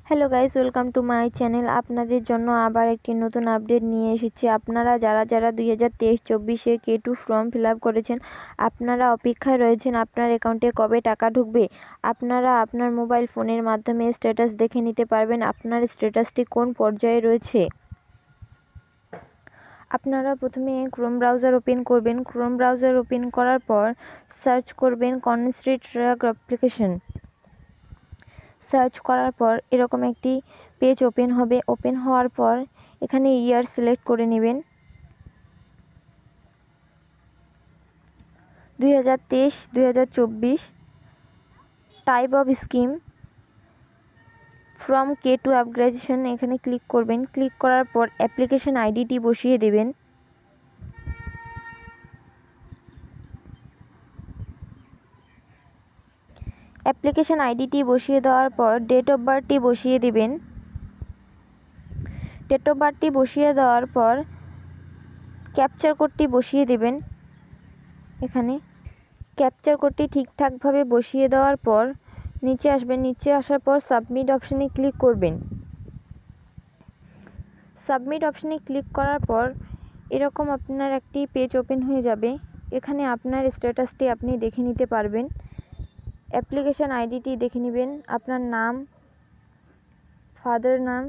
Hello guys, welcome to my channel. আপনাদের জন্য আবার একটি নতুন আপডেট নিয়ে এসেছি। আপনারা যারা 2023-24-এ K2 ফর্ম ফিল আপ করেছেন, আপনারা অপেক্ষায় রয়েছেন আপনার অ্যাকাউন্টে কবে টাকা ঢুকবে। আপনারা আপনার মোবাইল ফোনের মাধ্যমে স্ট্যাটাস দেখে নিতে পারবেন আপনার স্ট্যাটাসটি কোন পর্যায়ে রয়েছে। আপনারা প্রথমে ক্রোম ব্রাউজার ওপেন করবেন। ক্রোম ব্রাউজার ওপেন করার পর সার্চ করবেন কনস্ট্রাক্ট অ্যাপ্লিকেশন। সার্চ করার পর এরকম একটি পেজ ওপেন হবে। ওপেন হওয়ার পর এখানে ইয়ার সিলেক্ট করে নেবেন। 2023-2024 type of scheme from K2 upgradation এখানে ক্লিক করবেন। ক্লিক করার পর অ্যাপ্লিকেশন আইডিটি বসিয়ে দেবেন। অ্যাপ্লিকেশন আইডিটি বসিয়ে দেওয়ার পর ডেট অফ বার্থটি বসিয়ে দেবেন। ডেট অফ বার্থটি বসিয়ে দেওয়ার পর ক্যাপচার কোডটি বসিয়ে দেবেন। এখানে ক্যাপচার কোডটি ঠিকঠাকভাবে বসিয়ে দেওয়ার পর নিচে আসবেন। নিচে আসার পর সাবমিট অপশানে ক্লিক করবেন। সাবমিট অপশানে ক্লিক করার পর এরকম আপনার একটি পেজ ওপেন হয়ে যাবে। এখানে আপনার স্ট্যাটাসটি আপনি দেখে নিতে পারবেন। অ্যাপ্লিকেশন আইডিটি দেখে নেবেন, আপনার নাম, ফাদার নাম,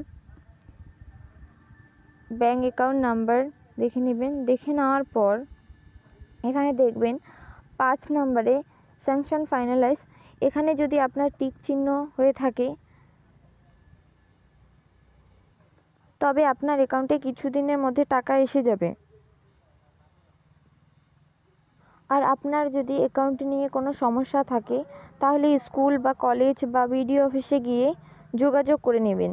ব্যাঙ্ক অ্যাকাউন্ট নাম্বার দেখে নেবেন। দেখে নেওয়ার পর এখানে দেখবেন 5 নম্বরে স্যাংশন ফাইনালাইজ। এখানে যদি আপনার টিক চিহ্ন হয়ে থাকে তবে আপনার অ্যাকাউন্টে কিছুদিনের মধ্যে টাকা এসে যাবে। আর আপনার যদি অ্যাকাউন্ট নিয়ে কোনো সমস্যা থাকে তাহলে স্কুল বা কলেজ বা বিডিও অফিসে গিয়ে যোগাযোগ করে নেবেন।